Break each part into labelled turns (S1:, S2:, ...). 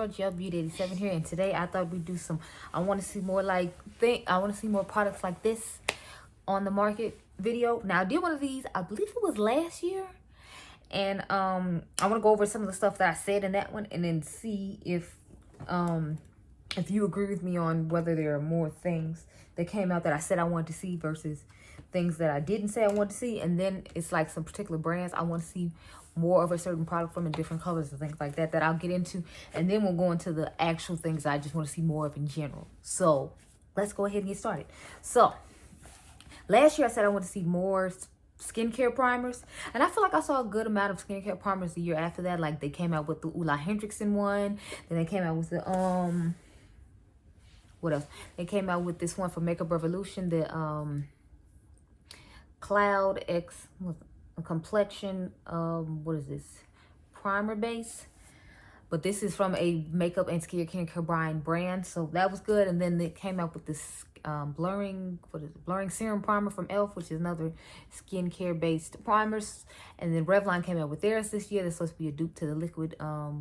S1: girl Beauty87 here, and today I thought we'd do some. I want to see more I want to see more products like this on the market video. Now I did one of these, I believe it was last year, and I want to go over some of the stuff that I said in that one, and then see if you agree with me on whether there are more things that came out that I said I wanted to see versus things that I didn't say I wanted to see. And then it's like some particular brands I want to see more of a certain product from in different colors and things like that I'll get into. And then we'll go into the actual things I just want to see more of in general. So let's go ahead and get started. So last year I said I want to see more skincare primers, and I feel like I saw a good amount of skincare primers the year after that. Like they came out with the Ulla Hendrickson one, then they came out with the what else? They came out with this one for Makeup Revolution, the Cloud X complexion, what is this, primer base, but this is from a makeup and skincare brand, so that was good. And then they came out with this blurring serum primer from Elf, which is another skincare based primers. And then Revlon came out with theirs this year. That's supposed to be a dupe to the liquid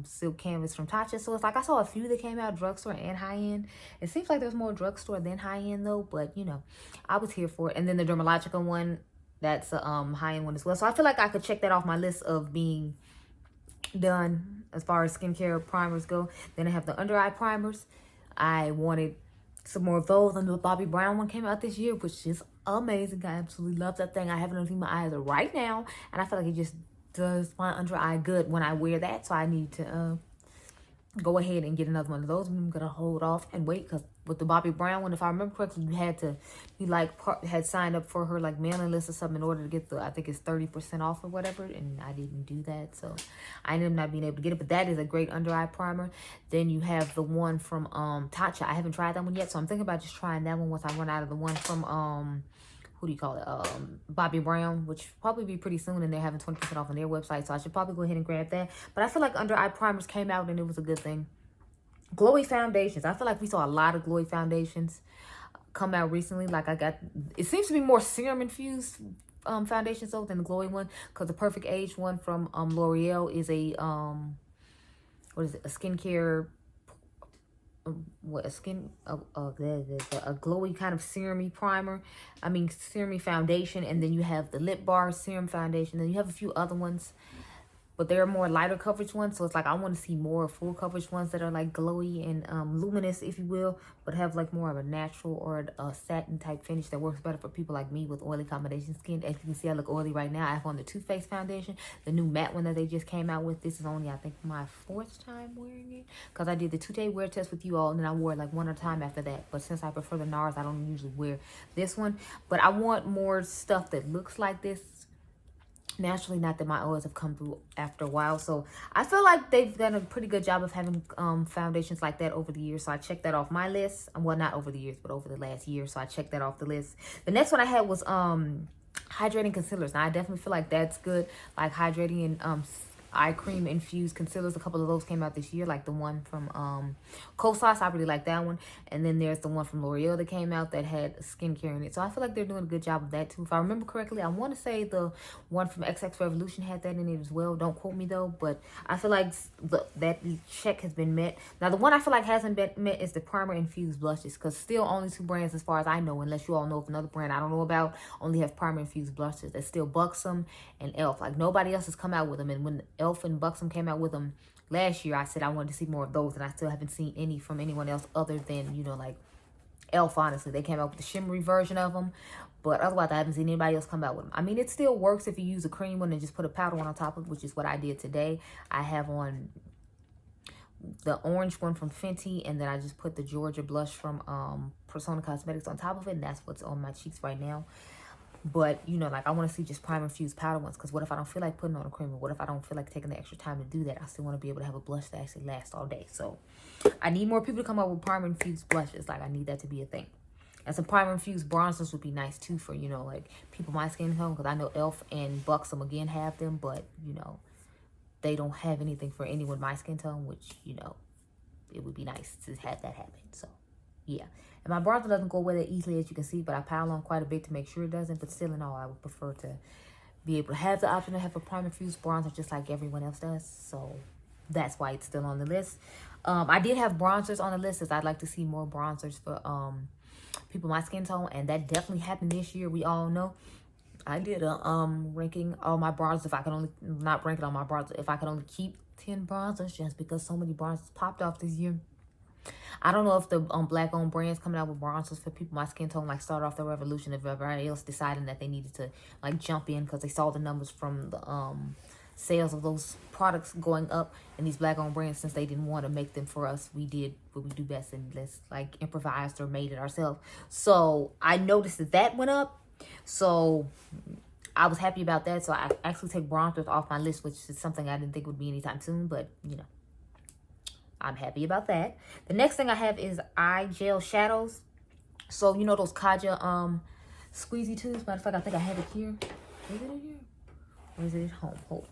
S1: silk canvas from Tatcha. So it's like I saw a few that came out drugstore and high end. It seems like there's more drugstore than high end though, but you know, I was here for it. And then the Dermalogica one, that's a high end one as well. So I feel like I could check that off my list of being done as far as skincare primers go. Then I have the under eye primers. I wanted some more of those, and the Bobbi Brown one came out this year, which is amazing. I absolutely love that thing. I have it underneath my eyes right now, and I feel like it just does my under eye good when I wear that. So I need to go ahead and get another one of those. I'm gonna hold off and wait, because with the Bobbi Brown one, if I remember correctly, you had signed up for her like mailing list or something in order to get the, I think it's 30% off or whatever, and I didn't do that, so I ended up not being able to get it. But that is a great under eye primer. Then you have the one from Tatcha. I haven't tried that one yet, so I'm thinking about just trying that one once I run out of the one from who do you call it, Bobbi Brown, which probably be pretty soon, and they're having 20% off on their website, so I should probably go ahead and grab that. But I feel like under eye primers came out and it was a good thing. Glowy foundations, I feel like we saw a lot of glowy foundations come out recently. Like it seems to be more serum infused foundations though than the glowy one, because the Perfect Age one from L'Oreal is a what is it, a skincare, a glowy kind of serumy primer, serumy foundation. And then you have the lip bar serum foundation, then you have a few other ones, but they're more lighter coverage ones. So it's like I want to see more full coverage ones that are like glowy and luminous, if you will, but have like more of a natural or a satin type finish that works better for people like me with oily combination skin. As you can see, I look oily right now. I have on the Too Faced foundation, the new matte one that they just came out with. This is only, I think, my 4th time wearing it, because I did the 2-day wear test with you all, and then I wore it like one at a time after that. But since I prefer the NARS, I don't usually wear this one. But I want more stuff that looks like this naturally, not that my oils have come through after a while. So I feel like they've done a pretty good job of having foundations like that over the years. So I checked that off my list. Well, not over the years, but over the last year. So I checked that off the list. The next one I had was hydrating concealers. Now I definitely feel like that's good, like hydrating and eye cream infused concealers. A couple of those came out this year, like the one from Kosas. I really like that one. And then there's the one from L'Oreal that came out that had skincare in it. So I feel like they're doing a good job of that too. If I remember correctly, I want to say the one from XX Revolution had that in it as well. Don't quote me though, but I feel like that check has been met. Now the one I feel like hasn't been met is the primer infused blushes, because still only 2 brands as far as I know, unless you all know of another brand I don't know about, only have primer infused blushes. That's still Buxom and Elf. Like nobody else has come out with them. And when Elf and Buxom came out with them last year, I said I wanted to see more of those, and I still haven't seen any from anyone else other than, you know, like Elf. Honestly, they came out with the shimmery version of them, but otherwise I haven't seen anybody else come out with them. I mean, it still works if you use a cream one and just put a powder one on top of it, which is what I did today. I have on the orange one from Fenty, and then I just put the Georgia blush from Persona Cosmetics on top of it, and that's what's on my cheeks right now. But, you know, like I want to see just primer infused powder ones, because what if I don't feel like putting on a cream, or what if I don't feel like taking the extra time to do that? I still want to be able to have a blush that actually lasts all day. So I need more people to come up with primer infused blushes. Like I need that to be a thing. And some primer infused bronzers would be nice too for, you know, like people my skin tone, because I know Elf and Buxom again have them, but, you know, they don't have anything for anyone my skin tone, which, you know, it would be nice to have that happen. So yeah. And my bronzer doesn't go away that easily, as you can see, but I pile on quite a bit to make sure it doesn't. But still in all, I would prefer to be able to have the option to have a primer infused bronzer just like everyone else does. So that's why it's still on the list. I did have bronzers on the list, as I'd like to see more bronzers for people my skin tone, and that definitely happened this year. We all know I did a ranking all my bronzers. If I could only, not ranking all my bronzers, if I could only keep 10 bronzers, just because so many bronzers popped off this year. I don't know if the black owned brands coming out with bronzers for people my skin tone like start off the revolution, if everybody else deciding that they needed to like jump in because they saw the numbers from the sales of those products going up, and these black owned brands, since they didn't want to make them for us, we did what we do best and let's like improvised or made it ourselves. So I noticed that that went up, so I was happy about that. So I actually take bronzers off my list, which is something I didn't think would be anytime soon, but you know, I'm happy about that. The next thing I have is eye gel shadows. So you know those Kaja squeezy tubes. Matter of fact, I think I have it here. Is it in here? Or is it at home? Hold.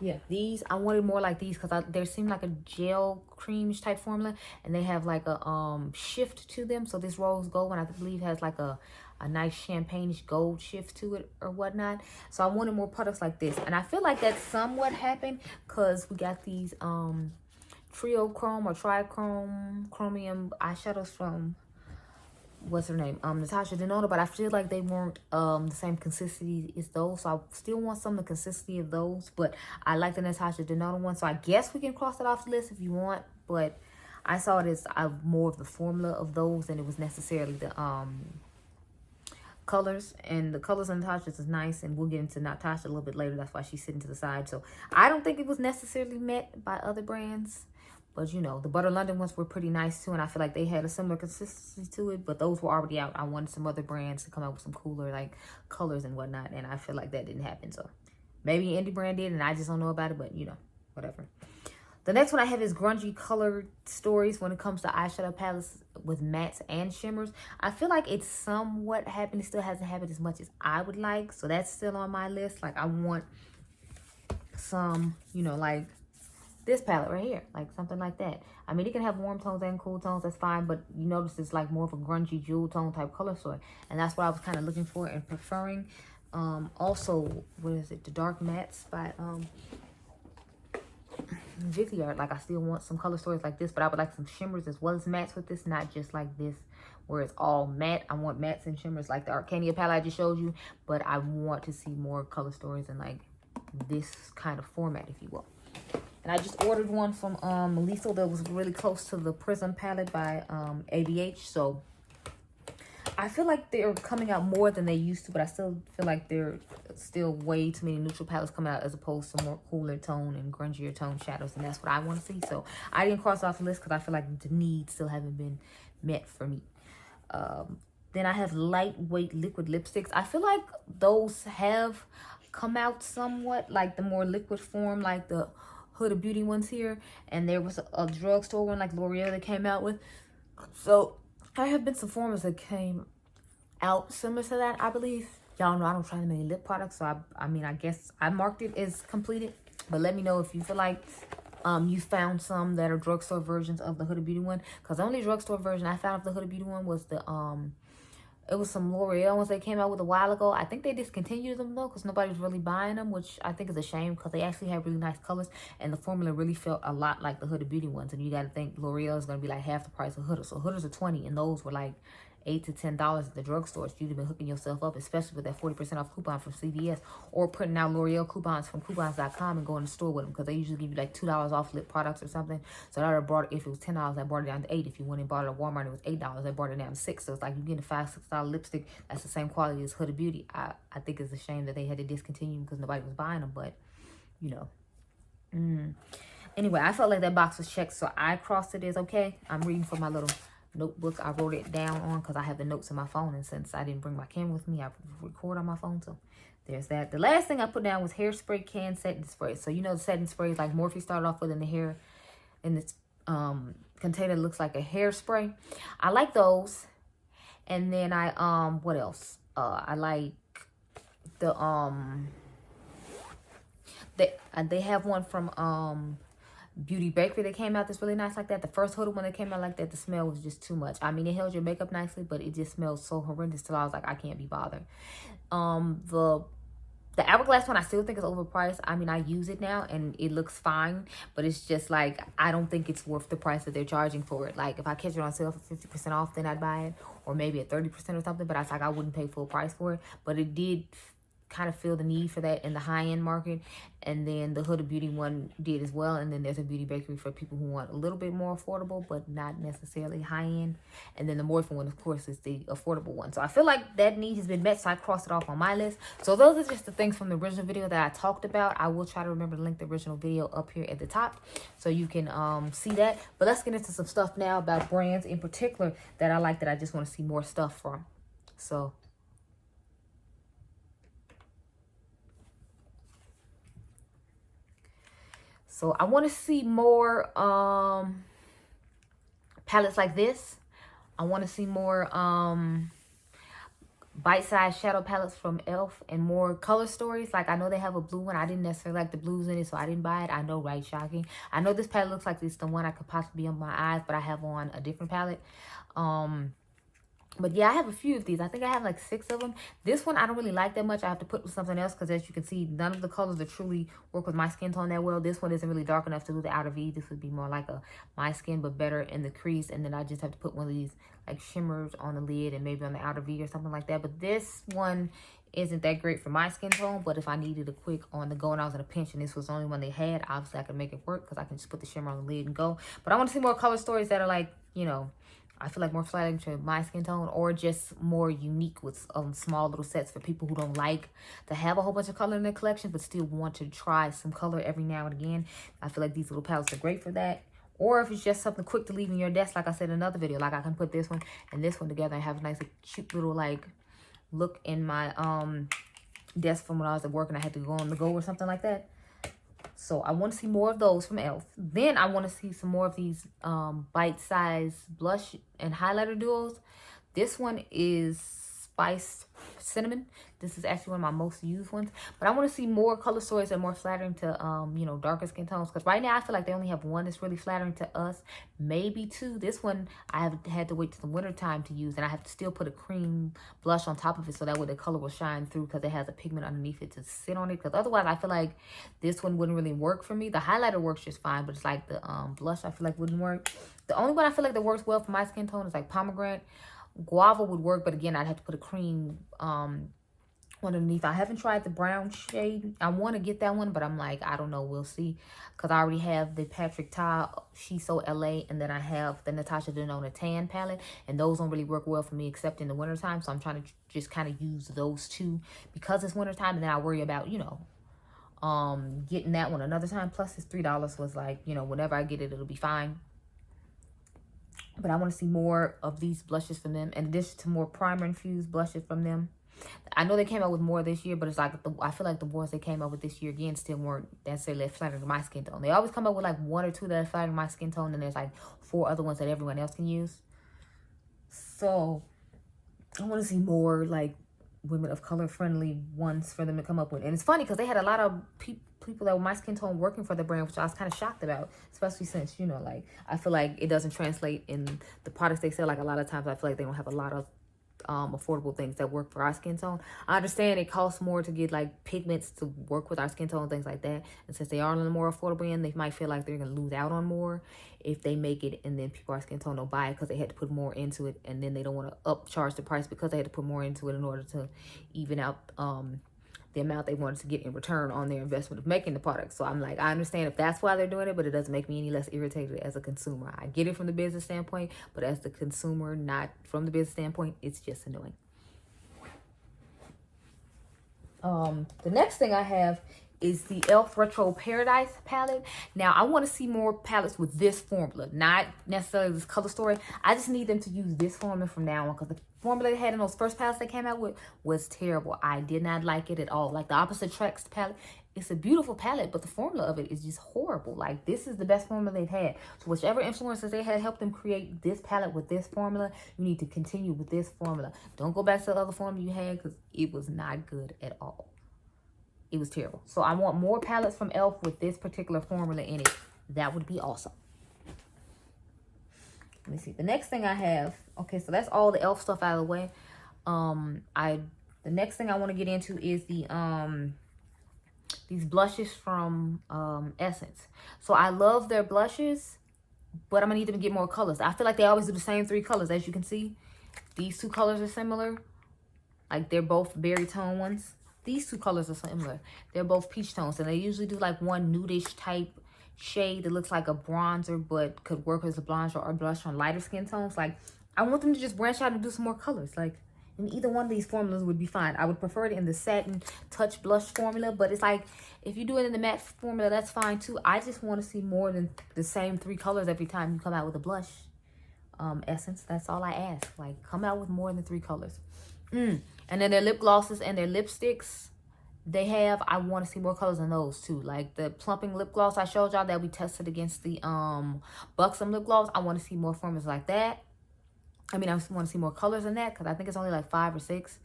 S1: Yeah, these, I wanted more like these because they seem like a gel creamish type formula, and they have like a shift to them. So this rose gold one, I believe, has like a nice champagne-ish gold shift to it or whatnot. So I wanted more products like this, and I feel like that somewhat happened because we got these trio chrome or trichrome chromium eyeshadows from, what's her name, Natasha Denona, but I feel like they weren't the same consistency as those, so I still want some of the consistency of those, but I like the Natasha Denona one, so I guess we can cross it off the list if you want, but I saw it as more of the formula of those than it was necessarily the colors. And the colors on Natasha's is nice, and we'll get into Natasha a little bit later. That's why she's sitting to the side. So I don't think it was necessarily met by other brands, but you know, the Butter London ones were pretty nice too, and I feel like they had a similar consistency to it, but those were already out. I wanted some other brands to come out with some cooler like colors and whatnot, and I feel like that didn't happen. So maybe indie brand did and I just don't know about it, but you know, whatever. The next one I have is grungy colored stories when it comes to eyeshadow palettes with mattes and shimmers. I feel like it's somewhat happened. It still hasn't happened as much as I would like. So that's still on my list. Like I want some, you know, like this palette right here. Like something like that. I mean, it can have warm tones and cool tones. That's fine. But you notice it's like more of a grungy jewel tone type color story. And that's what I was kind of looking for and preferring. Also, what is it? The Dark Mattes by Viviard. Like I still want some color stories like this, but I would like some shimmers as well as mattes with this, not just like this where it's all matte. I want mattes and shimmers like the Arcania palette I just showed you, but I want to see more color stories in like this kind of format, if you will. And I just ordered one from Lethal that was really close to the Prism palette by ABH. So I feel like they're coming out more than they used to, but I still feel like there still way too many neutral palettes coming out as opposed to more cooler tone and grungier tone shadows, and that's what I want to see. So I didn't cross off the list because I feel like the needs still haven't been met for me. Then I have lightweight liquid lipsticks. I feel like those have come out somewhat, like the more liquid form, like the Hoodie Beauty ones here, and there was a drugstore one like L'Oreal that came out with. So there have been some formulas that came out similar to that, I believe. Y'all know I don't try many lip products, so I mean, I guess I marked it as completed. But let me know if you feel like you found some that are drugstore versions of the Hoodie Beauty one. Because the only drugstore version I found of the Hoodie Beauty one was the it was some L'Oreal ones they came out with a while ago. I think they discontinued them though because nobody's really buying them, which I think is a shame because they actually have really nice colors and the formula really felt a lot like the Hoodie Beauty ones. And you got to think L'Oreal is going to be like half the price of Hoodie. So Hoodies are $20 and those were like $8 to $10 at the drugstores. You'd have been hooking yourself up, especially with that 40% off coupon from CVS, or putting out L'Oreal coupons from coupons.com and going to the store with them because they usually give you like $2 off lip products or something. So that brought, if it was $10, I brought it down to $8. If you went and bought it at Walmart, it was $8. I brought it down to $6. So it's like you getting a $5, $6 lipstick that's the same quality as Hoodie Beauty. I think it's a shame that they had to discontinue because nobody was buying them, but you know. Anyway, I felt like that box was checked, so I crossed it as okay. I'm reading from my little notebook I wrote it down on because I have the notes in my phone, and since I didn't bring my camera with me, I record on my phone. So there's that. The last thing I put down was hairspray can setting spray. So you know the setting sprays like Morphe started off with in the hair, in this container looks like a hairspray. I like those. And then I what else? I like the they have one from Beauty Bakery that came out that's really nice like that. The first Hoodie one that came out like that, the smell was just too much. I mean, it held your makeup nicely, but it just smelled so horrendous till I was like, I can't be bothered. The The Hourglass one, I still think is overpriced. I mean, I use it now and it looks fine, but it's just like, I don't think it's worth the price that they're charging for it. Like, if I catch it on sale for 50% off, then I'd buy it, or maybe at 30% or something, but I was like, I wouldn't pay full price for it. But it did kind of feel the need for that in the high-end market. And then the Hoodie Beauty one did as well. And then there's a Beauty Bakery for people who want a little bit more affordable, but not necessarily high-end. And then the Morphin one, of course, is the affordable one. So I feel like that need has been met, so I crossed it off on my list. So those are just the things from the original video that I talked about. I will try to remember to link the original video up here at the top so you can see that. But let's get into some stuff now about brands in particular that I like, that I just want to see more stuff from. So I want to see more palettes like this. I want to see more bite-sized shadow palettes from e.l.f. and more color stories. Like, I know they have a blue one. I didn't necessarily like the blues in it, so I didn't buy it. I know, right? Shocking. I know this palette looks like it's the one I could possibly be on my eyes, but I have on a different palette. But yeah, I have a few of these. I think I have like 6 of them. This one I don't really like that much. I have to put with something else because, as you can see, none of the colors that truly work with my skin tone that well. This one isn't really dark enough to do the outer V. This would be more like a my skin, but better in the crease. And then I just have to put one of these like shimmers on the lid and maybe on the outer V or something like that. But this one isn't that great for my skin tone. But if I needed a quick on the go and I was in a pinch and this was the only one they had, obviously I could make it work because I can just put the shimmer on the lid and go. But I want to see more color stories that are like, you know, I feel like more flattering to my skin tone, or just more unique with small little sets for people who don't like to have a whole bunch of color in their collection, but still want to try some color every now and again. I feel like these little palettes are great for that. Or if it's just something quick to leave in your desk, like I said in another video, like I can put this one and this one together and have a nice, cute little like look in my desk from when I was at work and I had to go on the go or something like that. So I want to see more of those from e.l.f. Then I want to see some more of these bite-sized blush and highlighter duos. This one is Spice Cinnamon. This is actually one of my most used ones. But I want to see more color stories that are more flattering to, you know, darker skin tones. Because right now I feel like they only have one that's really flattering to us. Maybe 2. This one I have had to wait till the winter time to use. And I have to still put a cream blush on top of it so that way the color will shine through because it has a pigment underneath it to sit on it. Because otherwise I feel like this one wouldn't really work for me. The highlighter works just fine. But it's like the blush I feel like wouldn't work. The only one I feel like that works well for my skin tone is like pomegranate. Guava would work, but again, I'd have to put a cream underneath. I haven't tried the brown shade. I want to get that one, but I'm like, I don't know. We'll see. Because I already have the Patrick Ta She's So LA, and then I have the Natasha Denona Tan palette, and those don't really work well for me except in the wintertime. So I'm trying to just kind of use those two because it's wintertime, and then I worry about, you know, getting that one another time. Plus, it's $3 was like, you know, whenever I get it, it'll be fine. But I want to see more of these blushes from them, in addition to more primer infused blushes from them. I know they came out with more this year, but it's like I feel like the ones they came out with this year again still weren't necessarily flattering to my skin tone. They always come up with like 1 or 2 that are flattering my skin tone, and there's like 4 other ones that everyone else can use. So I want to see more like women of color friendly ones for them to come up with. And it's funny because they had a lot of people that were my skin tone working for the brand, which I was kind of shocked about, especially since, you know, like I feel like it doesn't translate in the products they sell. Like a lot of times I feel like they don't have a lot of affordable things that work for our skin tone. I understand it costs more to get like pigments to work with our skin tone and things like that, and since they are on the more affordable end, they might feel like they're gonna lose out on more if they make it and then people our skin tone don't buy it because they had to put more into it, and then they don't want to upcharge the price because they had to put more into it in order to even out the amount they wanted to get in return on their investment of making the product. So I'm like, I understand if that's why they're doing it, but it doesn't make me any less irritated as a consumer. I get it from the business standpoint, but as the consumer, not from the business standpoint, it's just annoying. The next thing I have is the e.l.f. Retro Paradise palette. Now, I want to see more palettes with this formula, not necessarily this color story. I just need them to use this formula from now on because the formula they had in those first palettes they came out with was terrible. I did not like it at all. Like the Opposite Tracks palette, it's a beautiful palette, but the formula of it is just horrible. Like, this is the best formula they've had. So whichever influencers they had helped them create this palette with this formula, you need to continue with this formula. Don't go back to the other formula you had because it was not good at all. It was terrible. So I want more palettes from e.l.f. with this particular formula in it. That would be awesome. Let me see. The next thing I have. Okay, so that's all the e.l.f. stuff out of the way. The next thing I want to get into is the these blushes from Essence. So I love their blushes, but I'm gonna need them to get more colors. I feel like they always do the same 3 colors. As you can see, these 2 colors are similar. Like, they're both berry tone ones. These 2 colors are similar. They're both peach tones, and they usually do like one nudish type shade that looks like a bronzer but could work as a bronzer or blush on lighter skin tones. Like, I want them to just branch out and do some more colors. Like, and either one of these formulas would be fine. I would prefer it in the satin touch blush formula, but it's like, if you do it in the matte formula, that's fine too. I just want to see more than the same 3 colors every time you come out with a blush. Essence, that's all I ask. Like, come out with more than 3 colors. And then their lip glosses and their lipsticks they have, I want to see more colors in those too. Like the plumping lip gloss I showed y'all that we tested against the buxom lip gloss, I want to see more formulas like that. I mean, I want to see more colors in that because I think it's only like 5 or 6.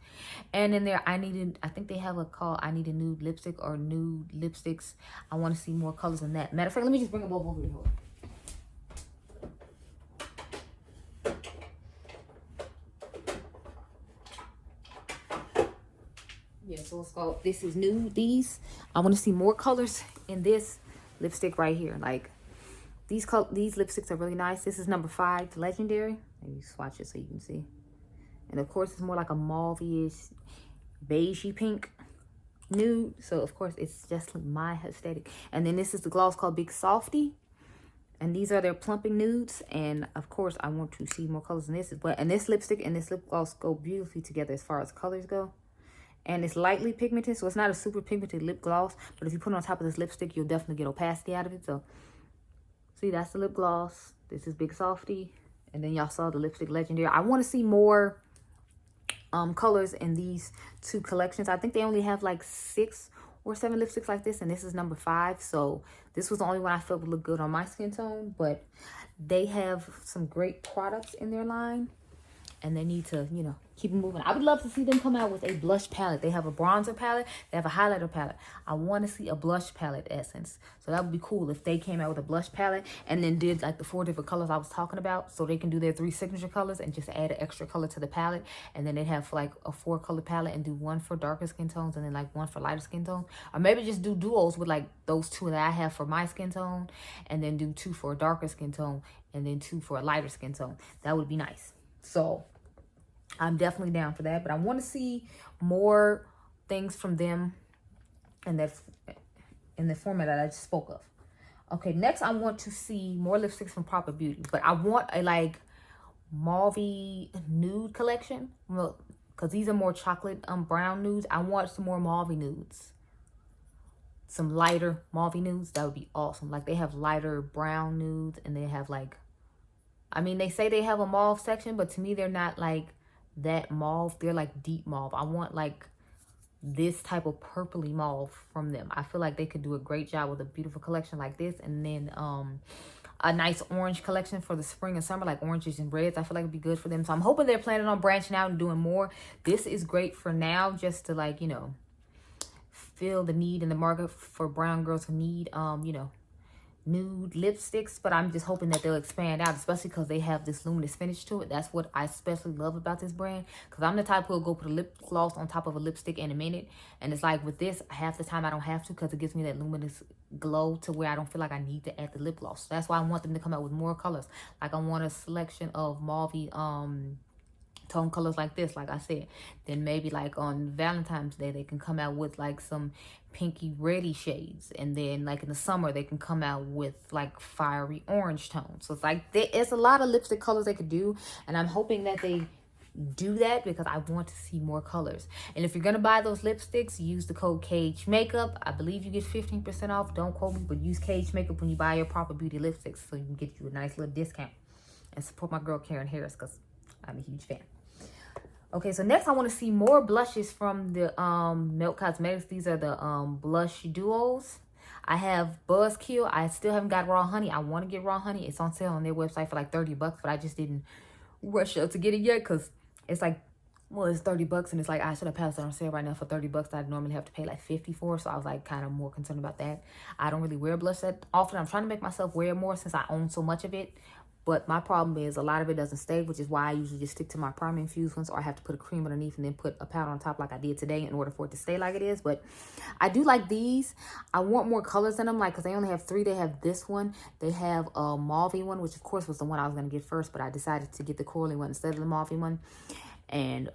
S1: And in there, I think they have a call, I need a nude lipstick or nude lipsticks. I want to see more colors in that. Matter of fact, let me just bring them both over here. Yeah, so it's called, this is nude. These, I want to see more colors in this lipstick right here. Like, these lipsticks are really nice. This is number 5, Legendary. Maybe swatch it so you can see. And of course, it's more like a mauve-ish, beigey pink nude. So of course, it's just my aesthetic. And then this is the gloss called Big Softy. And these are their plumping nudes. And of course, I want to see more colors in this as well. And this lipstick and this lip gloss go beautifully together as far as colors go. And it's lightly pigmented, so it's not a super pigmented lip gloss. But if you put it on top of this lipstick, you'll definitely get opacity out of it. So, see, that's the lip gloss. This is Big Softy. And then y'all saw the lipstick Legendary. I want to see more colors in these 2 collections. I think they only have like 6 or 7 lipsticks like this. And this is number 5. So this was the only one I felt would look good on my skin tone. But they have some great products in their line. And they need to, you know, keep it moving. I would love to see them come out with a blush palette. They have a bronzer palette. They have a highlighter palette. I want to see a blush palette Essence. So that would be cool if they came out with a blush palette and then did like the 4 different colors I was talking about. So they can do their 3 signature colors and just add an extra color to the palette. And then they'd have like a 4 color palette and do 1 for darker skin tones and then like 1 for lighter skin tones. Or maybe just do duos with like those 2 that I have for my skin tone. And then do 2 for a darker skin tone and then 2 for a lighter skin tone. That would be nice. So I'm definitely down for that, but I want to see more things from them in the format that I just spoke of. Okay, next I want to see more lipsticks from Proper Beauty, but I want a like mauve nude collection. Well, because these are more chocolate brown nudes. I want some more mauve nudes. Some lighter mauve nudes. That would be awesome. Like they have lighter brown nudes and they have like, I mean, they say they have a mauve section, but to me they're not like that mauve. They're like deep mauve. I want like this type of purpley mauve from them. I feel like they could do a great job with a beautiful collection like this, and then a nice orange collection for the spring and summer, like oranges and reds. I feel like it'd be good for them. So I'm hoping they're planning on branching out and doing more. This is great for now, just to like, you know, fill the need in the market for brown girls who need you know, nude lipsticks. But I'm just hoping that they'll expand out, especially because they have this luminous finish to it. That's what I especially love about this brand, because I'm the type who'll go put a lip gloss on top of a lipstick in a minute, and it's like with this, half the time I don't have to, because it gives me that luminous glow to where I don't feel like I need to add the lip gloss. So that's why I want them to come out with more colors. Like I want a selection of mauve tone colors like this, like I said. Then maybe like on Valentine's Day they can come out with like some pinky reddy shades, and then like in the summer they can come out with like fiery orange tones. So it's like there's a lot of lipstick colors they could do, and I'm hoping that they do that because I want to see more colors. And if you're gonna buy those lipsticks, use the code Cage Makeup. I believe you get 15% off. Don't quote me, but use Cage Makeup when you buy your Proper Beauty lipsticks, so you can get you a nice little discount and support my girl Karen Harris, because I'm a huge fan. Okay, so next I want to see more blushes from the Milk Cosmetics. These are the blush duos. I have Buzzkill. I still haven't got Raw Honey. I want to get Raw Honey. It's on sale on their website for like $30, but I just didn't rush up to get it yet because it's like, well, it's $30 and it's like I should have passed it on sale right now for $30. I'd normally have to pay like $50 for, so I was like kind of more concerned about that. I don't really wear blush that often. I'm trying to make myself wear more since I own so much of it. But my problem is a lot of it doesn't stay, which is why I usually just stick to my primer infused ones, or I have to put a cream underneath and then put a powder on top like I did today in order for it to stay like it is. But I do like these. I want more colors in them, like, because they only have 3. They have this one. They have a mauve one, which of course was the one I was going to get first, but I decided to get the corally one instead of the mauve one. And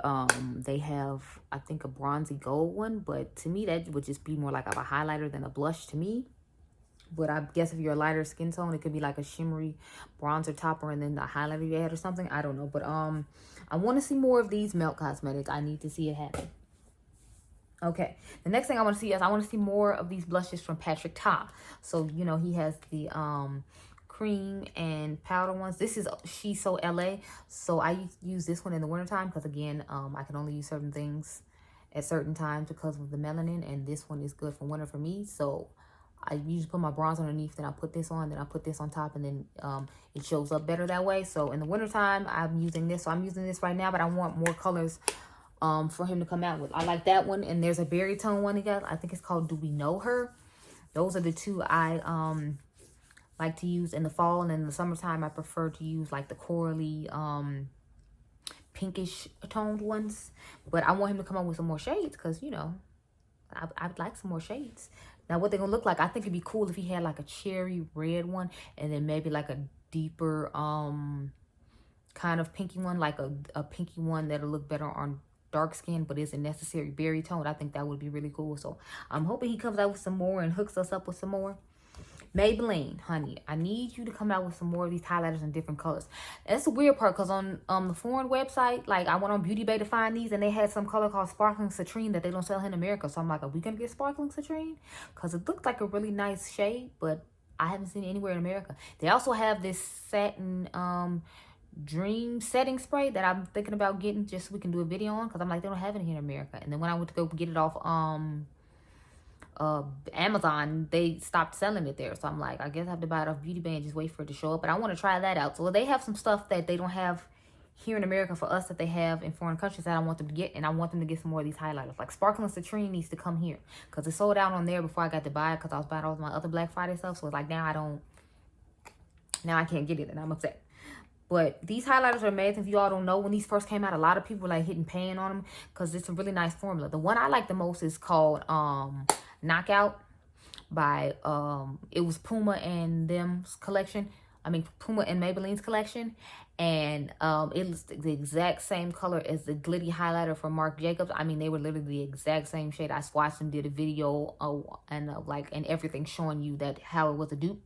S1: they have, I think, a bronzy gold one, but to me that would just be more like a highlighter than a blush to me. But I guess if you're a lighter skin tone, it could be like a shimmery bronzer topper and then the highlighter you add or something. I don't know. But I want to see more of these Melt Cosmetics. I need to see it happen. Okay. The next thing I want to see is I want to see more of these blushes from Patrick Ta. So, you know, he has the cream and powder ones. This is She's So LA. So I use this one in the wintertime because, again, I can only use certain things at certain times because of the melanin. And this one is good for winter for me. So I usually put my bronzer underneath, then I put this on, then I put this on top, and then it shows up better that way. So in the wintertime, I'm using this. So I'm using this right now, but I want more colors for him to come out with. I like that one, and there's a berry tone one he got. I think it's called Do We Know Her? Those are the two I like to use in the fall, and in the summertime, I prefer to use like the corally pinkish toned ones. But I want him to come out with some more shades because, you know, I'd like some more shades. Now, what they're going to look like, I think it'd be cool if he had like a cherry red one and then maybe like a deeper kind of pinky one, like a pinky one that'll look better on dark skin but isn't necessarily berry toned. I think that would be really cool. So I'm hoping he comes out with some more and hooks us up with some more. Maybelline, honey, I need you to come out with some more of these highlighters in different colors. That's the weird part because on the foreign website, like I went on Beauty Bay to find these and they had some color called Sparkling Citrine that they don't sell in America. So I'm like, are we going to get Sparkling Citrine? Because it looked like a really nice shade, but I haven't seen it anywhere in America. They also have this satin dream setting spray that I'm thinking about getting just so we can do a video on because I'm like, they don't have it here in America. And then when I went to go get it off Amazon, they stopped selling it there. So I'm like, I guess I have to buy it off Beauty Bay and just wait for it to show up. But I want to try that out. So they have some stuff that they don't have here in America for us that they have in foreign countries that I want them to get. And I want them to get some more of these highlighters. Like Sparkling Citrine needs to come here because it sold out on there before I got to buy it because I was buying all my other Black Friday stuff. So it's like now I can't get it and I'm upset. But these highlighters are amazing. If you all don't know, when these first came out, a lot of people were like hitting pan on them because it's a really nice formula. The one I like the most is called Knockout by it was Puma and them's collection. I mean Puma and Maybelline's collection, and it was the exact same color as the glitty highlighter from Marc Jacobs. I mean they were literally the exact same shade. I swatched them, did a video and everything showing you that how it was a dupe.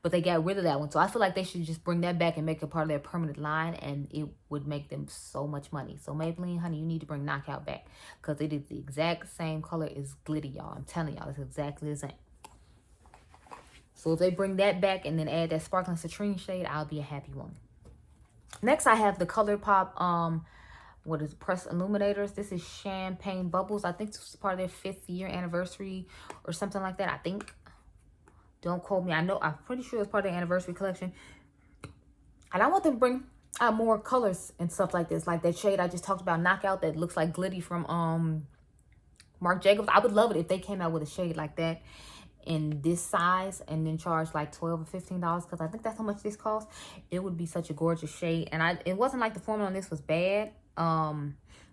S1: But they got rid of that one. So I feel like they should just bring that back and make it part of their permanent line. And it would make them so much money. So Maybelline, honey, you need to bring Knockout back. Because it is the exact same color as Glitty, y'all. I'm telling y'all, it's exactly the same. So if they bring that back and then add that Sparkling Citrine shade, I'll be a happy one. Next, I have the ColourPop, what is it, Press Illuminators. This is Champagne Bubbles. I think this is part of their 5th year anniversary or something like that, I think. Don't quote me. I'm pretty sure it's part of the anniversary collection. And I want them to bring out more colors and stuff like this. Like that shade I just talked about, Knockout, that looks like Glitty from Marc Jacobs. I would love it if they came out with a shade like that in this size and then charge like $12 or $15 because I think that's how much this costs. It would be such a gorgeous shade. And it wasn't like the formula on this was bad.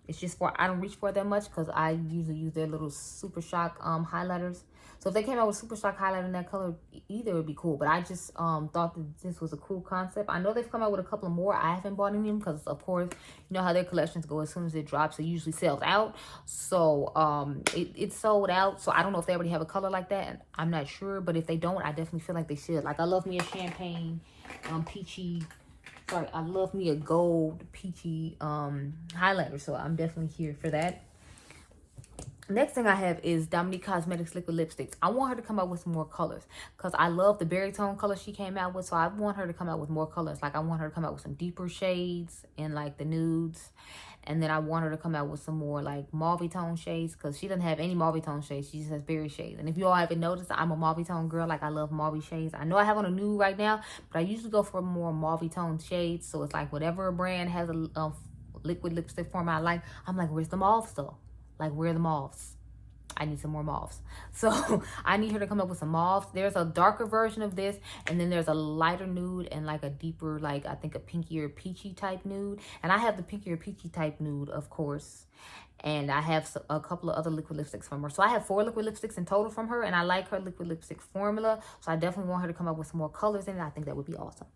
S1: It's just I don't reach for it that much because I usually use their little Super Shock highlighters. So if they came out with Super Shock highlighter in that color, either would be cool. But I just thought that this was a cool concept. I know they've come out with a couple of more. I haven't bought any of them because, of course, you know how their collections go. As soon as it drops, it usually sells out. So it sold out. So I don't know if they already have a color like that. I'm not sure. But if they don't, I definitely feel like they should. Like I love me a champagne, peachy. Sorry, I love me a gold peachy highlighter. So I'm definitely here for that. Next thing I have is Dominique Cosmetics liquid lipsticks. I want her to come out with some more colors because I love the berry tone color she came out with. So I want her to come out with more colors. Like I want her to come out with some deeper shades and like the nudes. And then I want her to come out with some more like mauve tone shades because she doesn't have any mauve tone shades. She just has berry shades. And if you all haven't noticed, I'm a mauve tone girl. Like I love mauve shades. I know I have on a nude right now, but I usually go for more mauve tone shades. So it's like whatever a brand has a liquid lipstick form I like, I'm like, where's the mauve stuff? Like, where are the mauves? I need some more mauves. So I need her to come up with some mauves. There's a darker version of this, and then there's a lighter nude and like a deeper, like I think a pinkier peachy type nude. And I have the pinkier peachy type nude, of course. And I have a couple of other liquid lipsticks from her. So I have 4 liquid lipsticks in total from her, and I like her liquid lipstick formula. So I definitely want her to come up with some more colors in it. I think that would be awesome.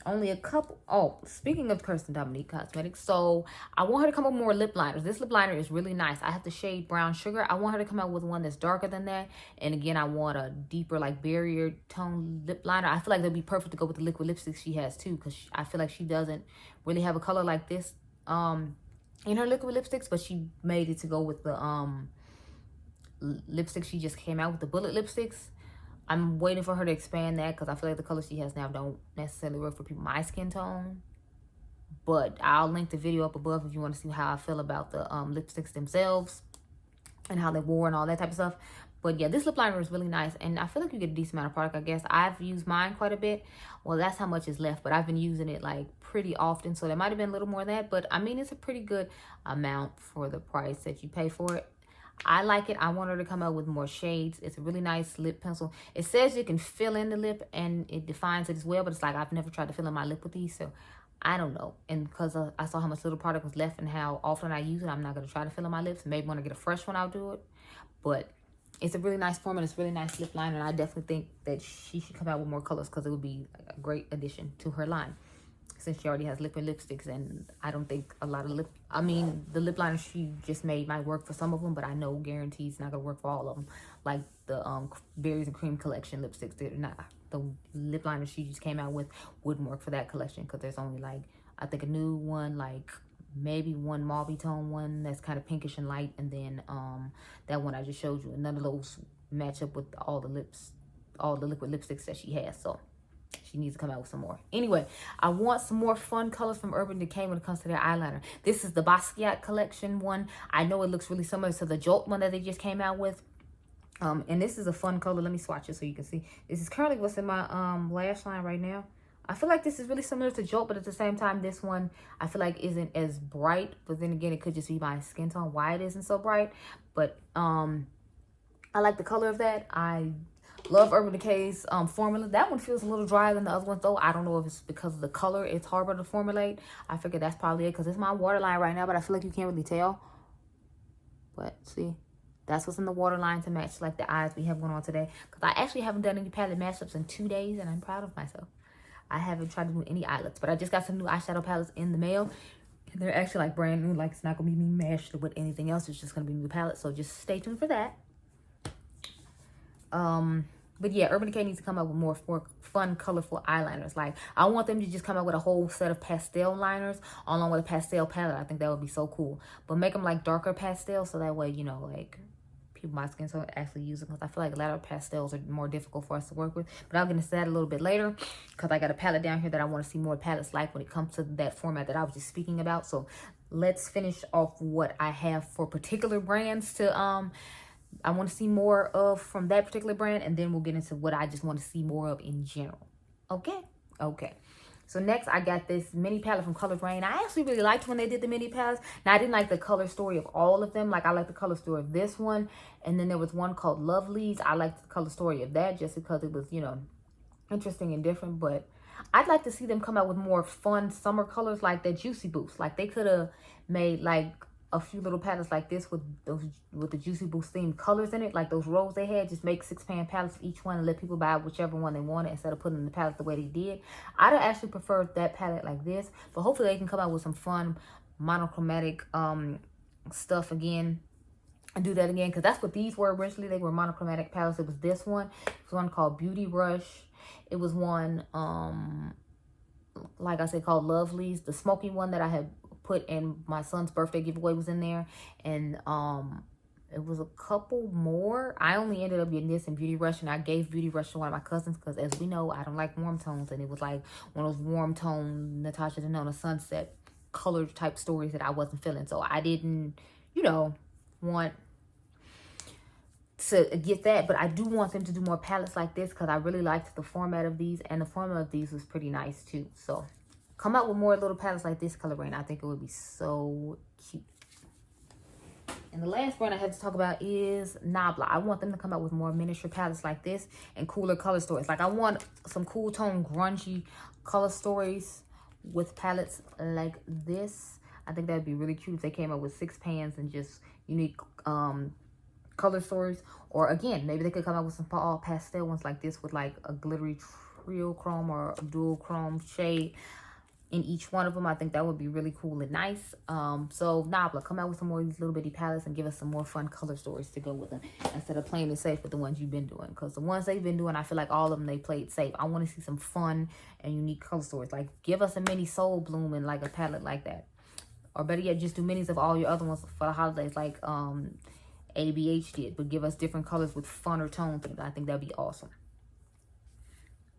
S1: Only a couple. Oh, speaking of Kirsten Dominique Cosmetics, so I want her to come up with more lip liners. This lip liner is really nice. I have the shade Brown Sugar. I want her to come out with one that's darker than that. And again, I want a deeper, like barrier tone lip liner. I feel like that'd be perfect to go with the liquid lipsticks she has too, because I feel like she doesn't really have a color like this in her liquid lipsticks, but she made it to go with the lipstick she just came out with, the bullet lipsticks. I'm waiting for her to expand that because I feel like the colors she has now don't necessarily work for people my skin tone. But I'll link the video up above if you want to see how I feel about the lipsticks themselves and how they wore and all that type of stuff. But yeah, this lip liner is really nice, and I feel like you get a decent amount of product, I guess. I've used mine quite a bit. Well, that's how much is left, but I've been using it like pretty often, so there might have been a little more of that. But I mean, it's a pretty good amount for the price that you pay for it. I like it. I want her to come out with more shades. It's a really nice lip pencil. It says you can fill in the lip and it defines it as well, but it's like I've never tried to fill in my lip with these, so I don't know. And because I saw how much little product was left and how often I use it, I'm not going to try to fill in my lips. Maybe when I get a fresh one, I'll do it. But it's a really nice formula. It's a really nice lip liner, and I definitely think that she should come out with more colors because it would be a great addition to her line, since she already has liquid lipsticks. And I don't think a lot of the lip liner she just made might work for some of them, but I know guarantees not gonna work for all of them. Like the Berries and Cream collection lipsticks, they're not, the lip liner she just came out with wouldn't work for that collection because there's only like, I think a new one, like maybe one mauve tone one that's kind of pinkish and light, and then that one I just showed you, none of those match up with all the liquid lipsticks that she has. So she needs to come out with some more. Anyway, I want some more fun colors from Urban Decay when it comes to their eyeliner. This is the Basquiat collection one. I know it looks really similar to the Jolt one that they just came out with. And this is a fun color. Let me swatch it so you can see. This is currently what's in my lash line right now. I feel like this is really similar to Jolt, but at the same time, this one I feel like isn't as bright. But then again, it could just be my skin tone why it isn't so bright. But I like the color of that. I love Urban Decay's formula. That one feels a little drier than the other ones, though. I don't know if it's because of the color. It's harder to formulate. I figure that's probably it because it's my waterline right now, but I feel like you can't really tell. But see, that's what's in the waterline to match like the eyes we have going on today. Because I actually haven't done any palette mashups in 2 days, and I'm proud of myself. I haven't tried to do any eyelets, but I just got some new eyeshadow palettes in the mail. They're actually like brand new. Like, it's not going to be me mashed with anything else. It's just going to be new palettes. So just stay tuned for that. But yeah, Urban Decay needs to come up with more fun, colorful eyeliners. Like, I want them to just come up with a whole set of pastel liners along with a pastel palette. I think that would be so cool. But make them like darker pastel so that way, you know, like people my skin tone actually use them, because I feel like a lot of pastels are more difficult for us to work with. But I'll get into that a little bit later because I got a palette down here that I want to see more palettes like when it comes to that format that I was just speaking about. So let's finish off what I have for particular brands to I want to see more of from that particular brand, and then we'll get into what I just want to see more of in general. Okay. So next, I got this mini palette from Color Brain. I actually really liked when they did the mini palettes. Now, I didn't like the color story of all of them. Like, I like the color story of this one, and then there was one called Lovelies. I liked the color story of that just because it was, you know, interesting and different. But I'd like to see them come out with more fun summer colors like that Juicy Boost. Like, they could have made like a few little palettes like this with the Juicy Boost themed colors in it, like those rows they had. Just make 6-pan palettes for each one and let people buy whichever one they wanted instead of putting in the palette the way they did. I'd have actually preferred that palette like this, but hopefully they can come out with some fun monochromatic stuff again and do that again, because that's what these were originally. They were monochromatic palettes. It was this one. It was one called Beauty Rush. It was one like I said, called Lovelies. The smoky one that I had put in my son's birthday giveaway was in there, and it was a couple more. I only ended up getting this in Beauty Rush, and I gave Beauty Rush to one of my cousins because, as we know, I don't like warm tones, and it was like one of those warm tone Natasha Denona Sunset color type stories that I wasn't feeling, so I didn't, you know, want to get that. But I do want them to do more palettes like this because I really liked the format of these, and the format of these was pretty nice too. So come out with more little palettes like this, Color Brain. I think it would be so cute. And the last brand I have to talk about is Nabla. I want them to come out with more miniature palettes like this and cooler color stories. Like I want some cool tone, grungy color stories with palettes like this. I think that'd be really cute if they came out with 6 pans and just unique color stories. Or again, maybe they could come out with some all pastel ones like this with like a glittery trio chrome or a dual chrome shade in each one of them. I think that would be really cool and nice. So Nabla, come out with some more of these little bitty palettes and give us some more fun color stories to go with them instead of playing it safe with the ones you've been doing. Because the ones they've been doing, I feel like all of them, they played safe. I want to see some fun and unique color stories. Like give us a mini Soul Bloom in like a palette like that. Or better yet, just do minis of all your other ones for the holidays like ABH did. But give us different colors with funner tones. I think that'd be awesome.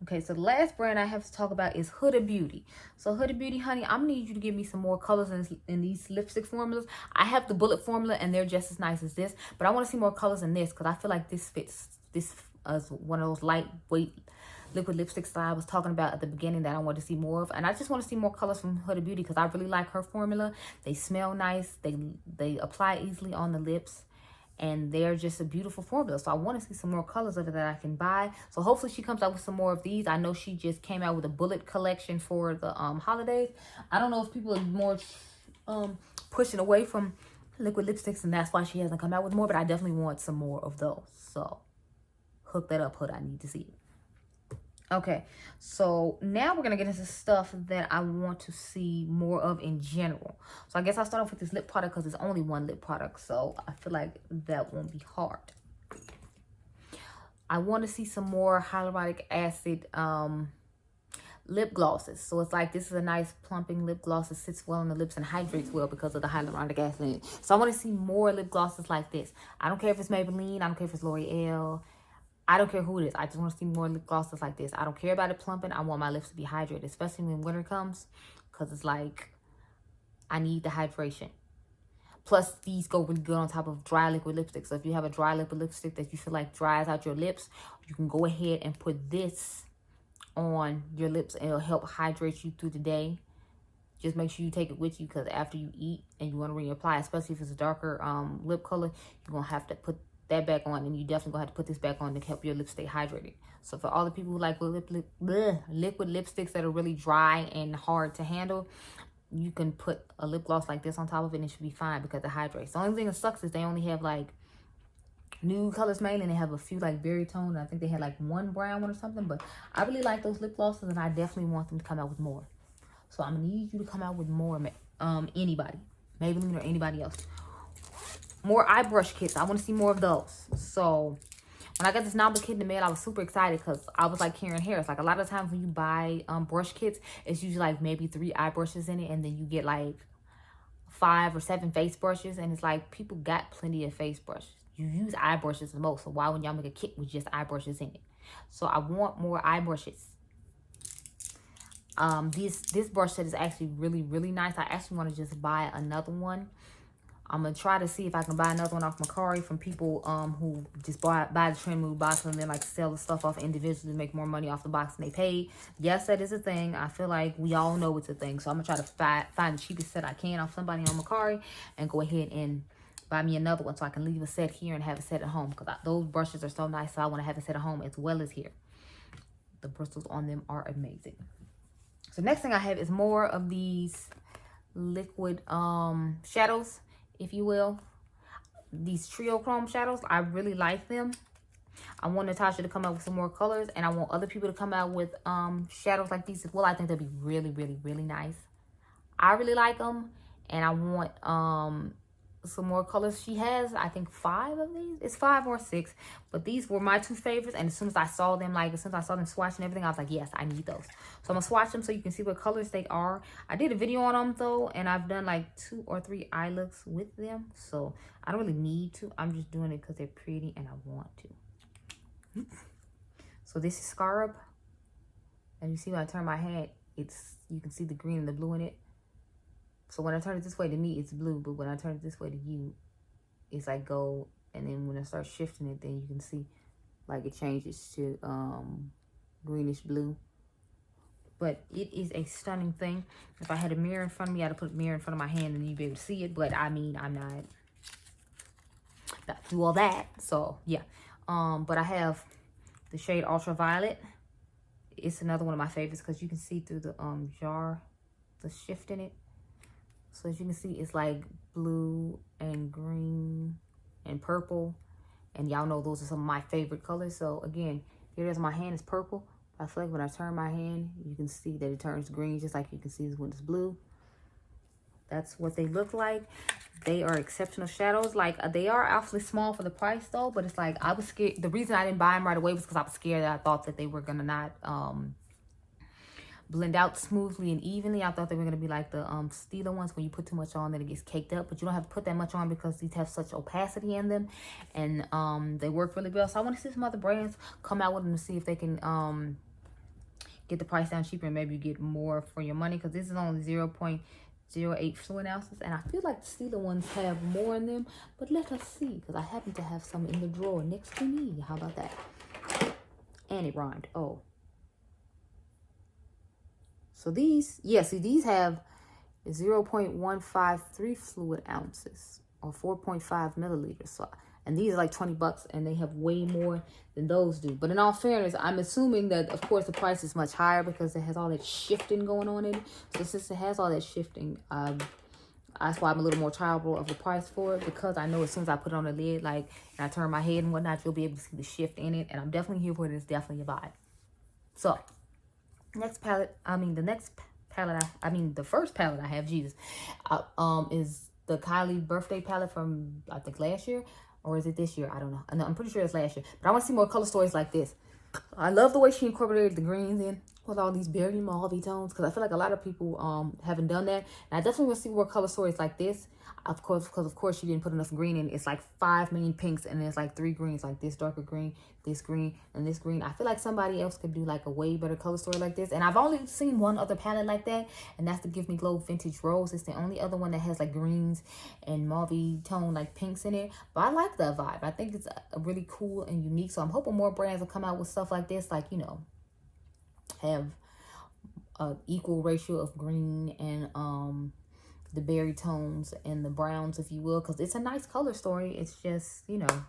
S1: Okay, so the last brand I have to talk about is Hoodie Beauty. So Hoodie Beauty, honey, I'm going to need you to give me some more colors in these lipstick formulas. I have the bullet formula, and they're just as nice as this. But I want to see more colors in this because I feel like this fits this as one of those lightweight liquid lipsticks that I was talking about at the beginning that I want to see more of. And I just want to see more colors from Hoodie Beauty because I really like her formula. They smell nice. They apply easily on the lips. And they're just a beautiful formula. So I want to see some more colors of it that I can buy. So hopefully she comes out with some more of these. I know she just came out with a bullet collection for the holidays. I don't know if people are more pushing away from liquid lipsticks and that's why she hasn't come out with more. But I definitely want some more of those. So hook that up, Hood. I need to see it. Okay, so now we're going to get into stuff that I want to see more of in general. So I guess I'll start off with this lip product because it's only one lip product. So I feel like that won't be hard. I want to see some more hyaluronic acid lip glosses. So it's like this is a nice plumping lip gloss that sits well on the lips and hydrates well because of the hyaluronic acid in it. So I want to see more lip glosses like this. I don't care if it's Maybelline. I don't care if it's L'Oreal. I don't care who it is. I just want to see more lip glosses like this. I don't care about it plumping. I want my lips to be hydrated, especially when winter comes. Because it's like, I need the hydration. Plus, these go really good on top of dry liquid lipstick. So if you have a dry liquid lipstick that you feel like dries out your lips, you can go ahead and put this on your lips. And it'll help hydrate you through the day. Just make sure you take it with you because after you eat and you want to reapply, especially if it's a darker lip color, you're going to have to put that back on, and you definitely gonna have to put this back on to help your lips stay hydrated. So for all the people who like liquid lipsticks that are really dry and hard to handle, you can put a lip gloss like this on top of it and it should be fine because it hydrates. The only thing that sucks is they only have like nude colors mainly, and they have a few like berry tone. I think they had like one brown one or something, but I really like those lip glosses and I definitely want them to come out with more. So I'm gonna need you to come out with more, anybody, Maybelline or anybody else. More eye brush kits. I want to see more of those. So when I got this Nabla kit in the mail, I was super excited because I was like Karen Harris. Like a lot of times when you buy brush kits, it's usually like maybe 3 eye brushes in it, and then you get like 5 or 7 face brushes, and it's like people got plenty of face brushes. You use eye brushes the most, so why wouldn't y'all make a kit with just eye brushes in it? So I want more eye brushes. This brush set is actually really nice. I actually want to just buy another one. I'm going to try to see if I can buy another one off Mercari from people who just buy the Trend Move box and then like sell the stuff off individually to make more money off the box than they paid. Yes, that is a thing. I feel like we all know it's a thing. So I'm going to try to find the cheapest set I can off somebody on Mercari and go ahead and buy me another one so I can leave a set here and have a set at home. Because those brushes are so nice, so I want to have a set at home as well as here. The bristles on them are amazing. So next thing I have is more of these liquid shadows, if you will. These trio chrome shadows, I really like them. I want Natasha to come out with some more colors, and I want other people to come out with shadows like these as well. I think they'll be really nice. I really like them, and I want some more colors. She has, I think, 5 of these. It's 5 or 6, but these were my 2 favorites. And as soon as I saw them, swatched and everything, I was like, yes, I need those. So I'm gonna swatch them so you can see what colors they are. I did a video on them though, and I've done like 2 or 3 eye looks with them, so I don't really need to. I'm just doing it because they're pretty and I want to. So this is Scarab, and you see when I turn my head, you can see the green and the blue in it. So when I turn it this way, to me, it's blue. But when I turn it this way to you, it's like gold. And then when I start shifting it, then you can see like it changes to greenish blue. But it is a stunning thing. If I had a mirror in front of me, I'd put a mirror in front of my hand and you'd be able to see it. But I mean, I'm not do all that. So yeah. But I have the shade Ultraviolet. It's another one of my favorites because you can see through the jar, the shift in it. So as you can see, it's like blue and green and purple. And y'all know those are some of my favorite colors. So again, here is my hand is purple. I feel like when I turn my hand, you can see that it turns green, just like you can see when it's blue. That's what they look like. They are exceptional shadows. Like, they are awfully small for the price though, but it's like, I was scared. The reason I didn't buy them right away was because I was scared that I thought that they were gonna not blend out smoothly and evenly. I thought they were gonna be like the Stila ones, when you put too much on, then it gets caked up. But you don't have to put that much on because these have such opacity in them, and they work really well. So I want to see some other brands come out with them to see if they can get the price down cheaper and maybe get more for your money, because this is only 0.08 fluid ounces, and I feel like the Stila ones have more in them. But let us see, because I happen to have some in the drawer next to me. How about that? And it rhymed. Oh. So these, yeah, see, these have 0.153 fluid ounces or 4.5 milliliters. So, and these are like 20 bucks, and they have way more than those do. But in all fairness, I'm assuming that, of course, the price is much higher because it has all that shifting going on in it. So since it has all that shifting, that's why I'm a little more triable of the price for it, because I know as soon as I put it on the lid, like, and I turn my head and whatnot, you'll be able to see the shift in it. And I'm definitely here for it. It's definitely a vibe. So next palette, the first palette I have, Jesus, is the Kylie Birthday palette from, I think, last year. Or is it this year? I don't know. I'm pretty sure it's last year. But I want to see more color stories like this. I love the way she incorporated the greens in with all these berry mauve tones, because I feel like a lot of people haven't done that. And I definitely want to see more color stories like this. Of course, because of course she didn't put enough green in. It's like 5 main pinks, and there's like 3 greens, like this darker green, this green, and this green. I feel like somebody else could do like a way better color story like this. And I've only seen one other palette like that, and that's the Give Me Glow Vintage Rose. It's the only other one that has like greens and mauve tone like pinks in it. But I like that vibe. I think it's a really cool and unique. So I'm hoping more brands will come out with stuff like this, like, you know, have an equal ratio of green and the berry tones and the browns, if you will, because it's a nice color story. It's just, you know,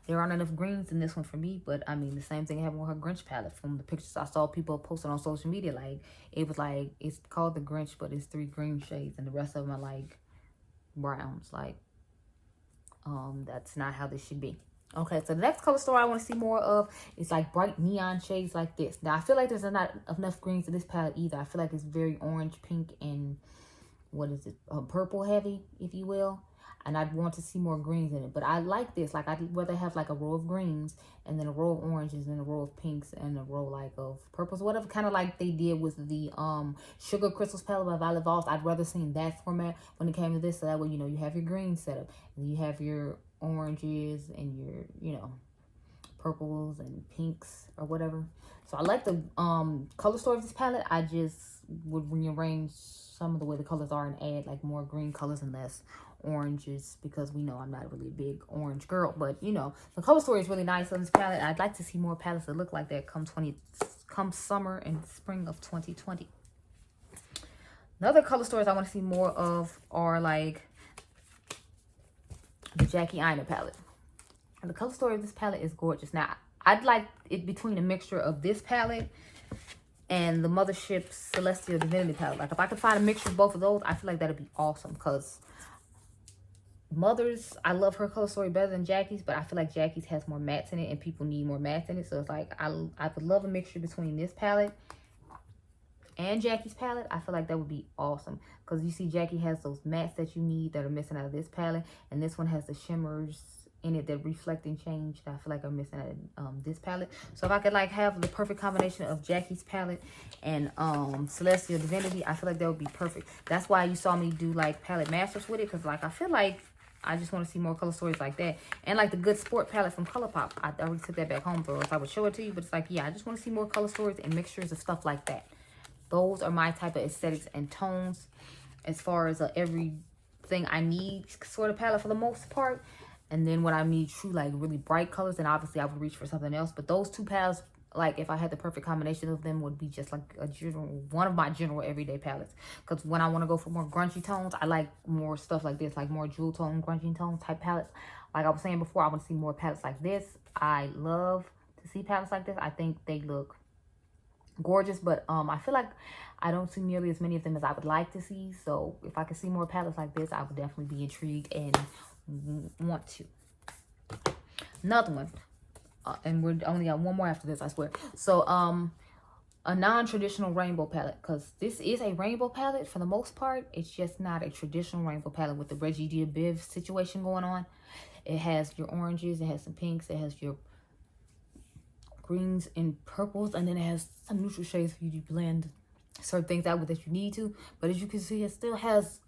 S1: there aren't enough greens in this one for me. But I mean, the same thing happened with her Grinch palette. From the pictures I saw people posted on social media, like, it was like, it's called the Grinch, but it's 3 green shades and the rest of them are like browns. Like, that's not how this should be. Okay, so the next color story I want to see more of is like bright neon shades like this. Now I feel like there's not enough greens in this palette either. I feel like it's very orange, pink, and what is it, purple heavy, if you will. And I'd want to see more greens in it. But I like this. Like, I'd rather have like a row of greens and then a row of oranges and a row of pinks and a row like of purples, whatever, kind of like they did with the Sugar Crystals palette by Violet Voss. I'd rather see that format when it came to this, so that way, you know, you have your greens set up and you have your oranges and your, you know, purples and pinks or whatever. So I like the color story of this palette. I just would rearrange some of the way the colors are and add like more green colors and less oranges, because we know I'm not really a big orange girl. But you know, the color story is really nice on this palette. I'd like to see more palettes that look like that come summer and spring of 2020. Another color stories I want to see more of are like the Jackie Aina palette. And the color story of this palette is gorgeous. Now, I'd like it between a mixture of this palette and the Mothership Celestial Divinity palette. Like, if I could find a mixture of both of those, I feel like that'd be awesome. Because Mother's, I love her color story better than Jackie's, but I feel like Jackie's has more mattes in it and people need more mattes in it. So it's like, I would love a mixture between this palette and Jackie's palette. I feel like that would be awesome, because you see Jackie has those mattes that you need that are missing out of this palette, and this one has the shimmers in it that reflect and change that I feel like are missing out of this palette. So if I could like have the perfect combination of Jackie's palette and Celestial Divinity, I feel like that would be perfect. That's why you saw me do like palette masters with it, because like I feel like I just want to see more color stories like that. And like the Good Sport palette from ColourPop, I already took that back home, or else I would show it to you. But it's like, yeah, I just want to see more color stories and mixtures of stuff like that. Those are my type of aesthetics and tones as far as everything I need sort of palette for the most part. And then when I need true like really bright colors, then obviously I would reach for something else. But those two palettes like if I had the perfect combination of them, would be just like a general, one of my general everyday palettes. Because when I want to go for more grungy tones, I like more stuff like this, like more jewel tone, grungy tone type palettes. Like I was saying before, I want to see more palettes like this. I love to see palettes like this. I think they look gorgeous, but I feel like I don't see nearly as many of them as I would like to see. So if I could see more palettes like this, I would definitely be intrigued and want to. Another one, and we're only got one more after this, I swear. So a non-traditional rainbow palette, because this is a rainbow palette for the most part. It's just not a traditional rainbow palette with the Reggie D'Abiv situation going on. It has your oranges, it has some pinks, it has your greens and purples, and then it has some neutral shades for you to blend certain things out with that you need to. But as you can see, it still has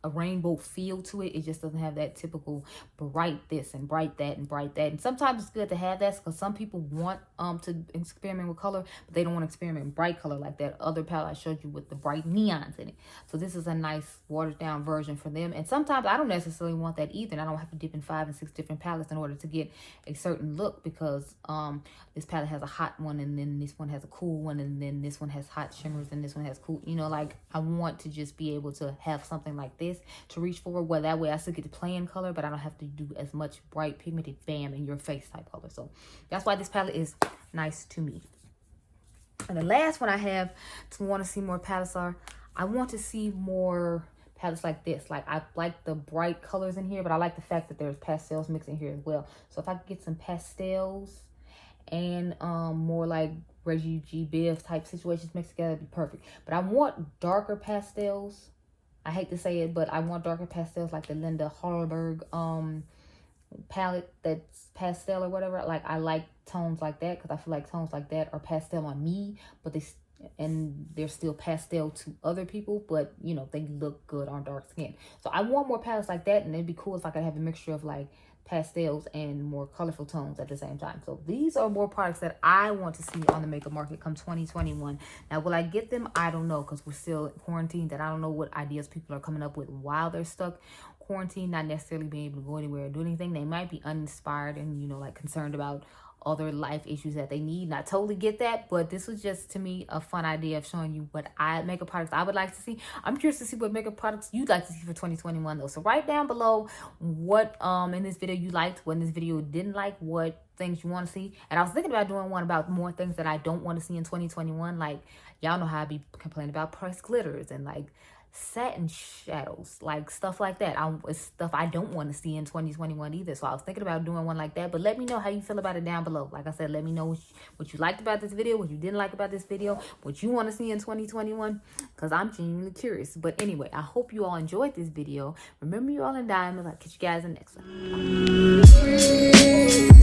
S1: a rainbow feel to it. It just doesn't have that typical bright this and bright that and bright that. And sometimes it's good to have that, because some people want to experiment with color, but they don't want to experiment with bright color like that other palette I showed you with the bright neons in it. So this is a nice watered down version for them. And sometimes I don't necessarily want that either, and I don't have to dip in 5 and 6 different palettes in order to get a certain look, because this palette has a hot one, and then this one has a cool one, and then this one has hot shimmers, and this one has cool, you know, like I want to just be able to have something like this to reach for, where that way I still get to play in color, but I don't have to do as much bright pigmented bam in your face type color. So that's why this palette is nice to me. And the last one I have to want to see more palettes are, I want to see more palettes like this. Like I like the bright colors in here, but I like the fact that there's pastels mixed in here as well. So if I could get some pastels and more like Reggie D'Abiv type situations mixed together, it'd be perfect. But I want darker pastels. I hate to say it, but I want darker pastels like the Linda Harberg palette that's pastel or whatever. Like I like tones like that, because I feel like tones like that are pastel on me, but they're still pastel to other people, but you know, they look good on dark skin. So I want more palettes like that, and it'd be cool if I could have a mixture of like pastels and more colorful tones at the same time. So these are more products that I want to see on the makeup market come 2021. Now, will I get them? I don't know, because we're still quarantined, and I don't know what ideas people are coming up with while they're stuck quarantined, not necessarily being able to go anywhere or do anything. They might be uninspired and, you know, like concerned about other life issues that they need. And I totally get that, but this was just, to me, a fun idea of showing you what makeup products I would like to see. I'm curious to see what makeup products you'd like to see for 2021 though. So write down below what in this video you liked, what in this video you didn't like, what things you want to see. And I was thinking about doing one about more things that I don't want to see in 2021. Like, y'all know how I be complaining about pressed glitters and like satin shadows, like stuff like that. It's stuff I don't want to see in 2021 either. So I was thinking about doing one like that, but let me know how you feel about it down below. Like I said, let me know what you liked about this video, what you didn't like about this video, what you want to see in 2021, because I'm genuinely curious. But anyway, I hope you all enjoyed this video. Remember, you all in diamonds. I'll catch you guys in the next one. Bye.